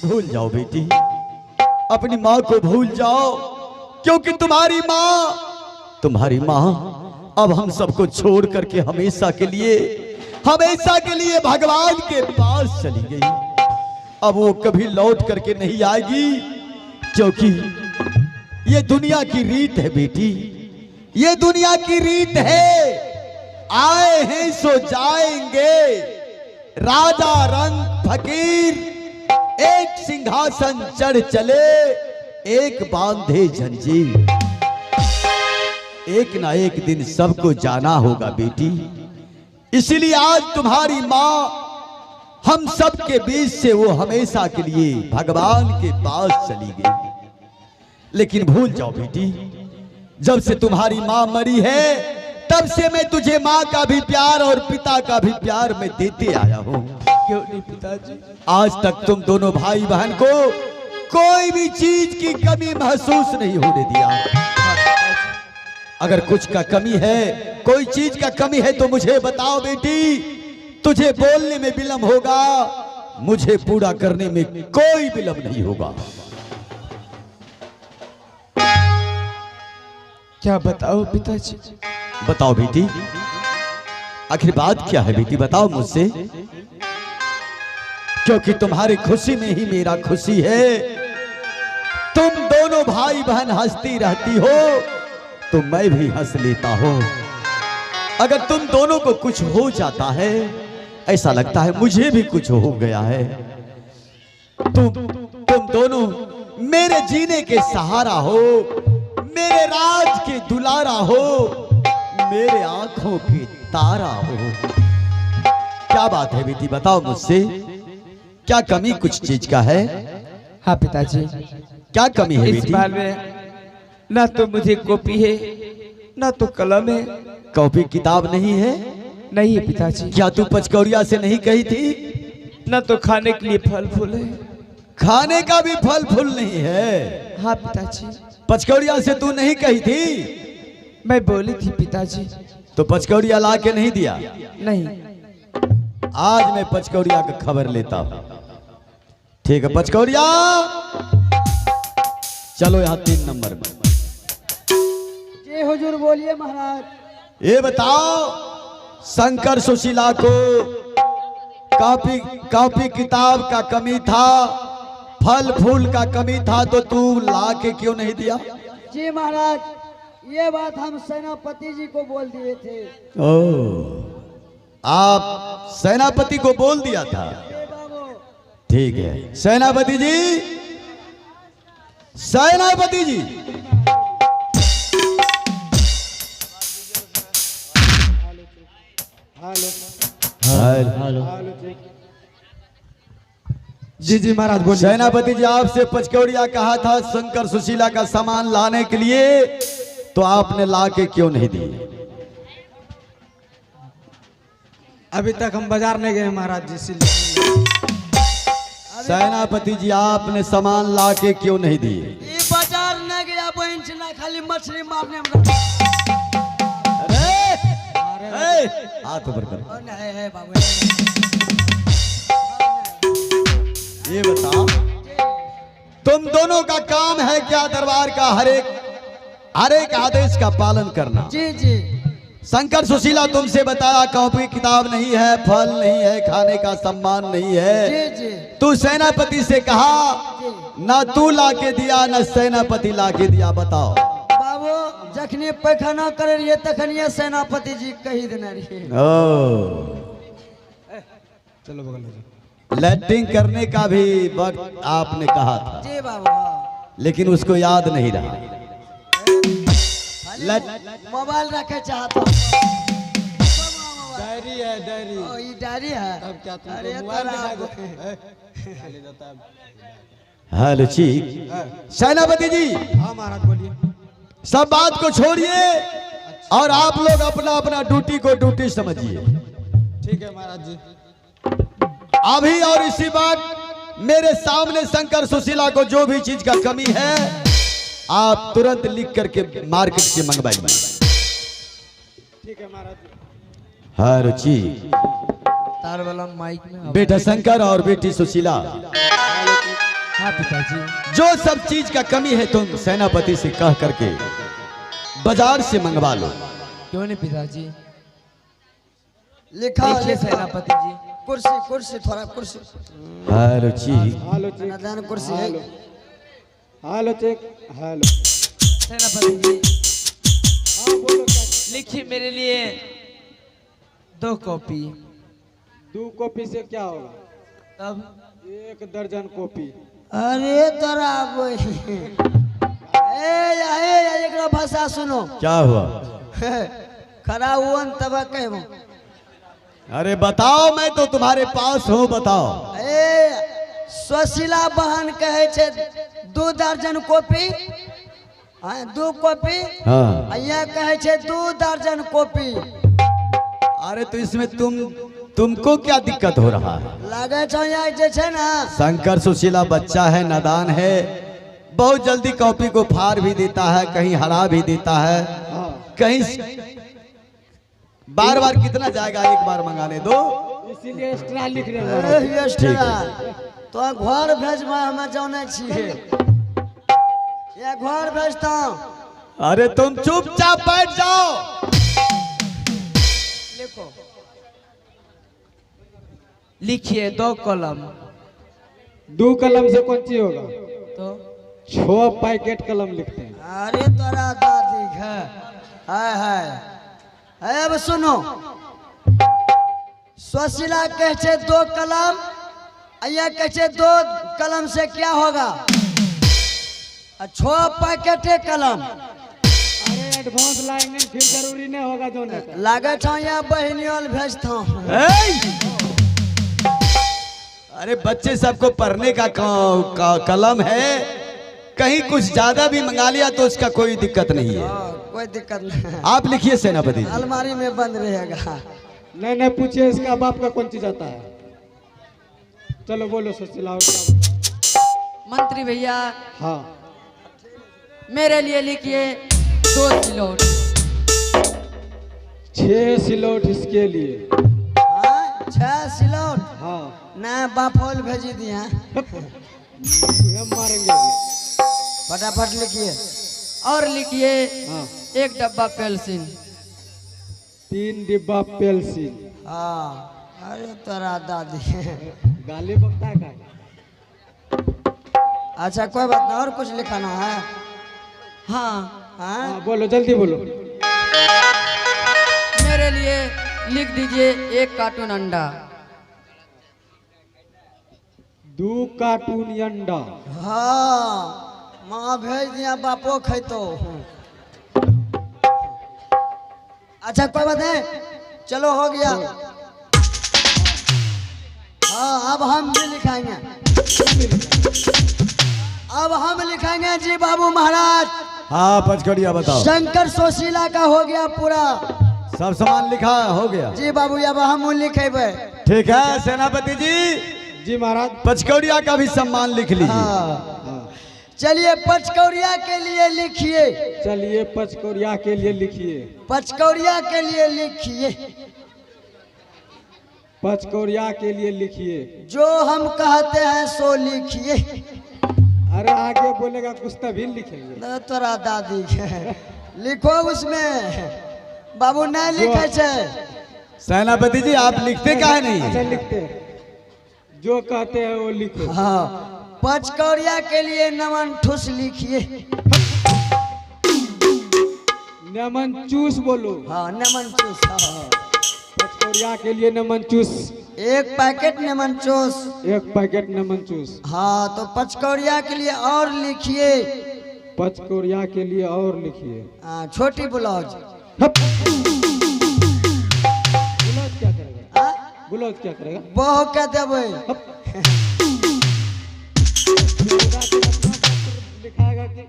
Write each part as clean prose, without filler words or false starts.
भूल जाओ बेटी, अपनी माँ को भूल जाओ, क्योंकि तुम्हारी माँ अब हम सबको छोड़ करके हमेशा के लिए भगवान के पास चली गई। अब वो कभी लौट करके नहीं आएगी, क्योंकि ये दुनिया की रीत है बेटी, ये दुनिया की रीत है। आए हैं सो जाएंगे, राजा रंग फकीर, एक सिंहासन चढ़ चले, एक बांधे जंजीर। एक ना एक दिन सबको जाना होगा बेटी, इसीलिए आज तुम्हारी माँ हम सब के बीच से वो हमेशा के लिए भगवान के पास चली गई। लेकिन भूल जाओ बेटी, जब से तुम्हारी माँ मरी है तब से मैं तुझे माँ का भी प्यार और पिता का भी प्यार मैं देते आया हूँ। क्यों नहीं पिताजी? आज तक तुम दोनों भाई बहन को कोई भी चीज की कमी महसूस नहीं होने दिया। अगर कुछ का कमी है, कोई चीज का कमी है तो मुझे बताओ बेटी, तुझे बोलने में विलंब होगा, मुझे पूरा करने में कोई विलंब नहीं होगा। क्या बताओ पिताजी? बताओ बेटी, आखिर बात क्या है बेटी, बताओ मुझसे, क्योंकि तुम्हारी खुशी में ही मेरा खुशी है। तुम दोनों भाई बहन हंसती रहती हो तो मैं भी हंस लेता हूं। अगर तुम दोनों को कुछ हो जाता है, ऐसा लगता है मुझे भी कुछ हो गया है। तुम दोनों मेरे जीने के सहारा हो, मेरे राज के दुलारा हो, मेरे आंखों के तारा हो। क्या बात है बेटी, बताओ मुझसे, क्या कमी कुछ चीज का है? हाँ पिताजी। क्या कमी है इस बेटी? बार में ना तो मुझे कॉपी है ना तो कलम है। कॉपी किताब नहीं है? नहीं है पिताजी। क्या तू पचकौड़िया से नहीं कही थी? ना तो खाने के लिए फल फूल है। खाने का भी फल फूल नहीं है? हाँ पिताजी। पचकौड़िया से तू नहीं कही थी? मैं बोली थी पिताजी। तो पचकौड़िया ला के नहीं दिया? नहीं। आज मैं पचकौड़िया का खबर लेता हूं। ठीक है पचकौड़िया, चलो यहाँ 3 नंबर में। जी हुजूर बोलिए महाराज। ये बताओ, शंकर सुशीला को कॉपी किताब का कमी था, फल फूल का कमी था, तो तू ला के क्यों नहीं दिया? जी महाराज, ये बात हम सेनापति जी को बोल दिए थे। ओ, आप सेनापति को बोल दिया था? ठीक है सेनापति जी, सेनापति जी, हेलो। जी महाराज बोलिए। सेनापति जी, आपसे पचकौड़िया कहा था शंकर सुशीला का सामान लाने के लिए, तो आपने ला के क्यों नहीं दी? अभी तक हम बाजार नहीं गए महाराज जी, इसलिए। सेनापति जी, आपने सामान ला के क्यों नहीं दिए? ये बाजार न गया बहन से ना, खाली मछली मारने में। अरे हाथ ऊपर कर। है बाबू। ये बताओ, तुम दोनों का काम है क्या दरबार का हर एक आदेश का पालन करना? जी जी। शंकर सुशीला तुमसे बताया कॉपी किताब नहीं है, फल नहीं है, खाने का सम्मान नहीं है। जी जी। तू सेनापति से कहा, ना तू लाके दिया ना सेनापति लाके दिया, बताओ। बाबू जखनी पैखाना करे रहिए तखनिए सेनापति जी कही देने रहिए। चलो बगल में। लैट्रिन करने का भी वक्त आपने कहा था। जी बाबू। लेकिन उसको याद नहीं रहा। मोबाइल रखे चाहता। डायरी है, डायरी। ओ ये डायरी है। अब क्या तुमको अरे मोबाइल तोरा- ले जाता है। हेलो ठीक। सेनापति जी, हाँ महाराज बोलिए। सब बात को छोड़िए और आप लोग अपना अपना ड्यूटी को ड्यूटी समझिए। ठीक है महाराज जी। अभी और इसी वक्त मेरे सामने शंकर सुशीला को जो भी चीज का कमी है, आप तुरंत लिख करके मार्केट से मंगवाइए। ठीक है महाराज जी। हर चीज तार वाला माइक में बेटा शंकर और बेटी सुशीला, हाँ पिताजी। जो सब चीज का कमी है तुम सेनापति से कह करके बाजार से मंगवा लो। क्यों नहीं पिताजी? लिखा देखिए सेनापति जी, कुर्सी कुर्सी थोड़ा कुर्सी हेलो जी, नदान कुर्सी है। Hello check hello. Senapati ji हाँ बोलो क्या? लिखिए मेरे लिए 2 कॉपी। 2 कॉपी से क्या होगा? तब 1 दर्जन कॉपी। अरे तोरा एकरा भाषा सुनो। क्या हुआ? खड़ा हुआ तब कहबो। अरे बताओ, मैं तो तुम्हारे पास हूँ, बताओ। सुशीला बहन कहे छे 2 दर्जन कॉपी। हाँ 2 कॉपी। हाँ, यहाँ कहे छे 2 दर्जन कॉपी। अरे तो इसमें तुमको क्या दिक्कत हो रहा है? लगे छो यहाँ जे छे ना, शंकर सुशीला बच्चा है, नादान है, बहुत जल्दी कॉपी को फाड़ भी देता है, कहीं हरा भी देता है, कहीं बार बार कितना जाएगा, एक बार मंगाने दो। इसीलिए एक्स्ट्रा लिख रहे हैं। तो घर भेजबा हमें जाने छिए। ये घर भेजता। अरे तुम चुपचाप बैठ जाओ। लिखो। लिखिए 2 कलम। 2 कलम से कौन सी होगा? तो 6 पैकेट कलम लिखते हैं। अरे तोरा दादी है। हाय अब सुनो, सुशीला कहे छे 2 कलम, यहाँ कहे छे 2 कलम से क्या होगा? 6 पैकेटे कलम। अरे एडवांस लाएंगे फिर जरूरी नहीं होगा जोने का। लागे छो यहाँ बहनियों भेजता हूँ। अरे बच्चे सबको पढ़ने का कलम है, कहीं कुछ ज्यादा भी मंगा लिया तो उसका कोई दिक्कत नहीं है। कोई दिक्कत नहीं। आप लिखिए सेनापति जी। अलमारी में बंद रहेगा। नहीं पूछिए इसका बाप का कौन चीज आता है। चलो बोलो सुशीला और क्या बताओ? मंत्री भैया हाँ मेरे लिए लिखिए 2 सिलोट। 6 सिलोट इसके लिए। 6 सिलोट। हाँ ना बाफोल भेजी दिया। हम मारेंगे। फटाफट लिखिए। और लिखिए हाँ 1 डब्बा पेल्सिन। 3 डिब्बा पेल्सिन। हाँ अरे तोरा दादी। गाली बकता है का? अच्छा कोई बात नहीं, और कुछ लिखाना है? हाँ हाँ हाँ बोलो जल्दी बोलो। मेरे लिए लिख दीजिए 1 कार्टून अंडा। 2 कार्टून अंडा। हाँ माँ भेज दिया, बापो खैतो। अच्छा कोई बात नहीं, चलो हो गया। हाँ अब हम भी लिखाएंगे। अब हम लिखेंगे जी बाबू महाराज। हाँ पचकड़िया बताओ। शंकर सुशीला का हो गया पूरा, सब सामान लिखा हो गया जी बाबू। अब हम लिखेबे। ठीक है सेनापति जी, जी महाराज। पचकौड़िया का भी सम्मान लिख लीजिए। हाँ चलिए पचकौड़िया के लिए लिखिए। चलिए पचकौड़िया के लिए लिखिए। पचकौड़िया के लिए लिखिए। पचकौड़िया के लिए लिखिए। जो हम कहते हैं सो लिखिए। अरे आगे बोलेगा कुछ तभी लिखेंगे। न तोरा दादी के लिखो उसमें। बाबू नहीं लिखे छे। सेनापति जी आप लिखते काहे नहीं? अच्छा लिखते हैं, जो कहते हैं वो लिखो। हाँ पचकौड़िया के लिए नमन ठुस लिखिए। नमन चूस बोलो। हाँ नमन चूस। हाँ। पचकौड़िया के लिए नमन चूस। 1 पैकेट नमन चूस। 1 पैकेट नमन चूस। हाँ तो पचकौड़िया के लिए और लिखिए। पचकौड़िया के लिए और लिखिए। हाँ छोटी ब्लाउज। गुलाब क्या करेगा? हाँ? गुलाब क्या करेगा? बहु के देवे। लिखाएगा कि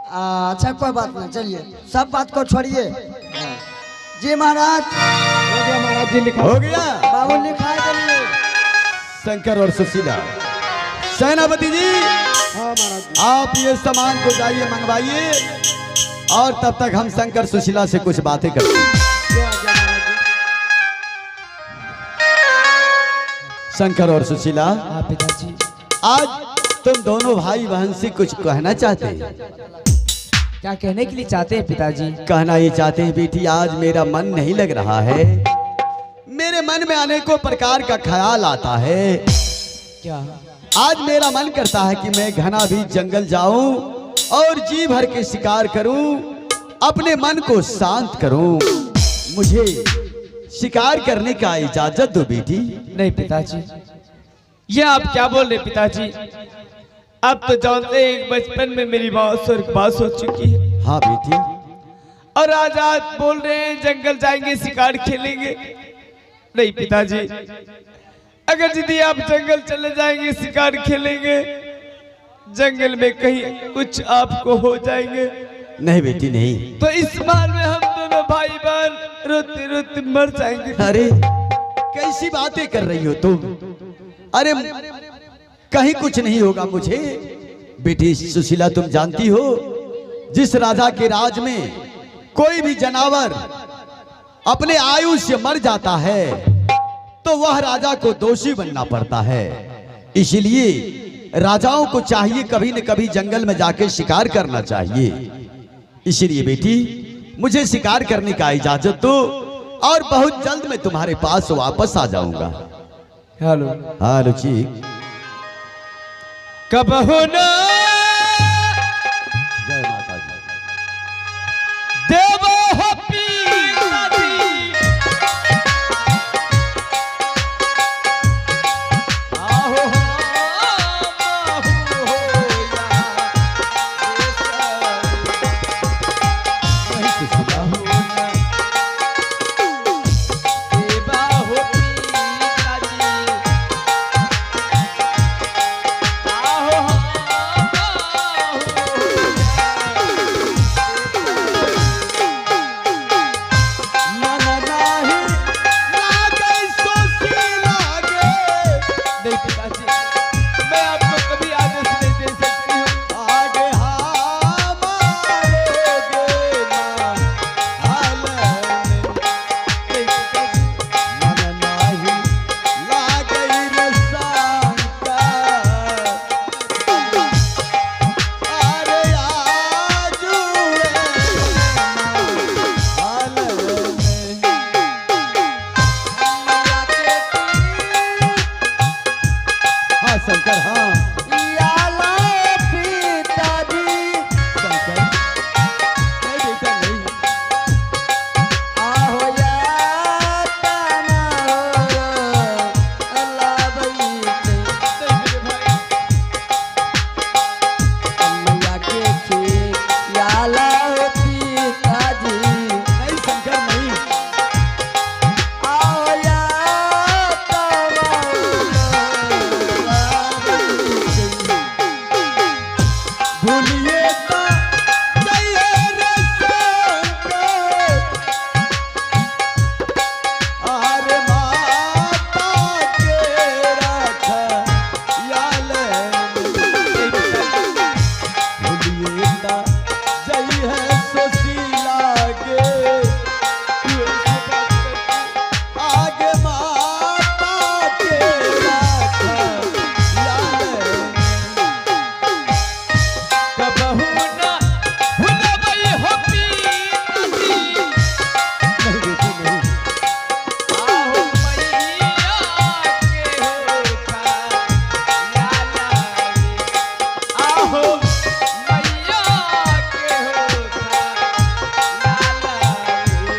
अच्छा कोई बात नहीं, चलिए सब बात को छोड़िए। जी महाराज। हो गया महाराज जी, लिखा हो गया। बाबू लिखाए देंगे। शंकर और सुशीला। सेनापति जी हाँ महाराज जी। आप ये सामान को जाइए मंगवाइए, और तब तक हम शंकर सुशीला से कुछ बातें करते हैं। क्या आ गया महाराज जी? शंकर और सुशीला, हाँ पिताजी। आज तुम दोनों भाई बहन से कुछ कहना चाहते हैं? क्या कहने के लिए चाहते हैं पिताजी? कहना ये चाहते हैं बेटी, आज मेरा मन नहीं लग रहा है। मेरे मन में अनेकों प्रकार का ख्याल आता है। क्या? आज मेरा मन करता है कि मैं घना भी जंगल जाऊं और जी भर के शिकार करूं, अपने मन को शांत करूं। मुझे शिकार करने का इजाजत दो बेटी। नहीं पिताजी, ये आप क्या बोल रहे पिताजी? आप तो जानते हैं एक बचपन में मेरी माँ स्वर्गवास हो चुकी है, हाँ बेटी। और आज आप बोल रहे हैं जंगल जाएंगे शिकार खेलेंगे। नहीं पिताजी, अगर यदि आप जंगल चले जाएंगे शिकार खेलेंगे, जंगल में कहीं कुछ आपको हो जाएंगे। नहीं बेटी नहीं। तो इस बार में हम दोनों भाई बहन रोते रोते मर जाएंगे। अरे कैसी बातें कर रही हो तुम? अरे कहीं कुछ नहीं होगा मुझे। बेटी सुशीला, तुम जानती हो जिस राजा के राज में कोई भी जानवर अपने आयु से मर जाता है तो वह राजा को दोषी बनना पड़ता है। इसलिए राजाओं को चाहिए कभी न कभी जंगल में जाके शिकार करना चाहिए। इसलिए बेटी मुझे शिकार करने का इजाजत दो और बहुत जल्द मैं तुम्हारे पास वापस आ जाऊंगा। हेलो हेलो ठीक। कब होना जय माता दी। देवो हो पिताजी, आहो हो वही सुशीला हो। देवा हो पिताजी, आहो मन नाही लागे सुशीला गे। नहीं पिताजी, मैं आपको कभी आदेश नहीं दे सकती हूँ। आगे हमारे गे माँ हाल में। नहीं पिताजी, मन नाही लागे रे शंकर। अरे आजू हाल में। हाँ शंकर, हाँ याला पिताजी शंकर। नहीं बेटा नहीं। आहो या तना अल्लाह बई नहीं मेरे भाई, अम्मया के याला पिताजी नहीं शंकर नहीं। आहो या तना भूलिए तो जाइए रे शंकर। अरे माता के रखा याल भूलिए तो जाइए सुशीला गे। आगे माता के रखा याल। कब होना होना भाई हो पिताजी, नहीं बेटी नहीं। आहो मैया के होता याला रे, आहो मैया के होता याला रे।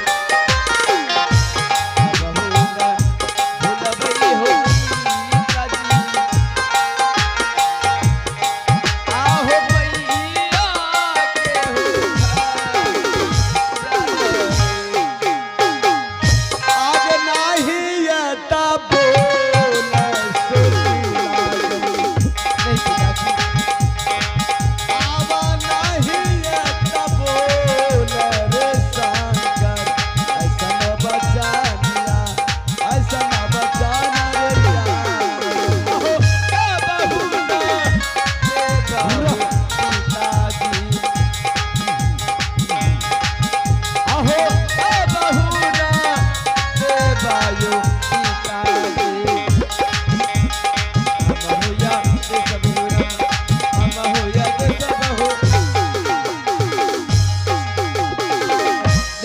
कब होना होना भाई हो पिताजी, आहो मैया के होता। आगे नाही येता बोल सुशीला गे। नहीं पिताजी, आवा नाही येता बोल रे शंकर। ऐसा न बचानिया, ऐसा न बचाना रे यार। कब होना देवा पिताजी, आहो कब होना देवा यो पिताजी।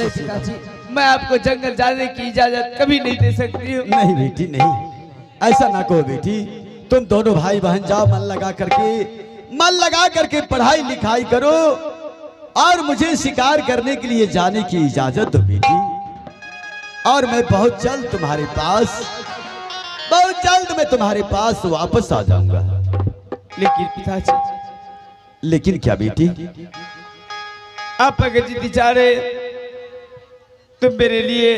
नहीं पिताजी, मैं आपको जंगल जाने की इजाजत कभी नहीं दे सकती हूँ। नहीं बेटी नहीं, ऐसा ना कहो बेटी। तुम दोनों भाई बहन जाओ, मन लगा करके पढ़ाई लिखाई करो और मुझे शिकार करने के लिए जाने की इजाजत दो बेटी। और मैं बहुत जल्द तुम्हारे पास वापस आ जाऊंगा। लेकिन पिताजी, लेकिन क्या बेटी? आप अगर जिद्दी चाह रहे तो मेरे लिए,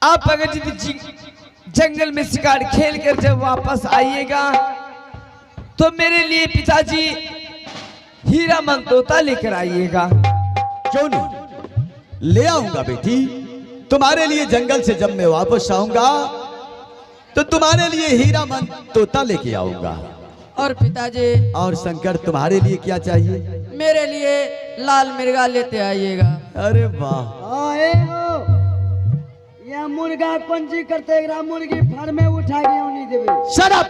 आप अगर जिद्दी जंगल में शिकार खेल कर जब वापस आइएगा तो मेरे लिए पिताजी हीरा मन तोता लेकर आइएगा। क्यों नहीं, ले आऊंगा बेटी। तुम्हारे लिए जंगल से जब मैं वापस आऊंगा तो तुम्हारे लिए हीरा मन तोता लेके आऊंगा। और पिताजी, और शंकर तुम्हारे लिए क्या चाहिए? मेरे लिए लाल मिर्गा लेते आइएगा। अरे वाह, आए हो या मुर्गा पंजी करते एकरा मुर्गी फार्म में उठा के नहीं देवे। Shut up!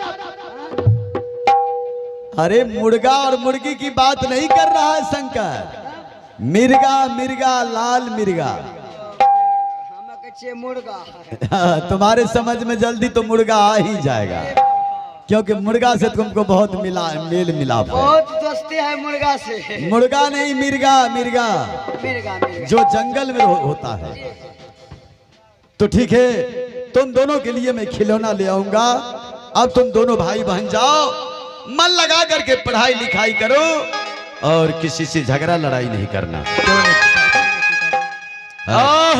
अरे मुर्गा और मुर्गी की बात नहीं कर रहा है शंकर। मिर्गा, लाल मिर्गा। हम कहे मुर्गा। तुम्हारे समझ में जल्दी तो मुर्गा आ ही जाएगा, क्योंकि मुर्गा से तुमको बहुत मेल मिलाप है। बहुत दोस्ती है मुर्गा से। मुर्गा नहीं, मिर्गा। मिर्गा जो जंगल में होता है। तो ठीक है, तुम दोनों के लिए मैं खिलौना ले आऊंगा। अब तुम दोनों भाई बहन जाओ, मन लगा करके पढ़ाई लिखाई करो और किसी से झगड़ा लड़ाई नहीं करना। हाँ।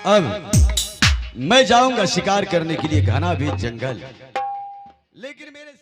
अब मैं जाऊंगा शिकार करने के लिए घना भी जंगल, लेकिन मेरे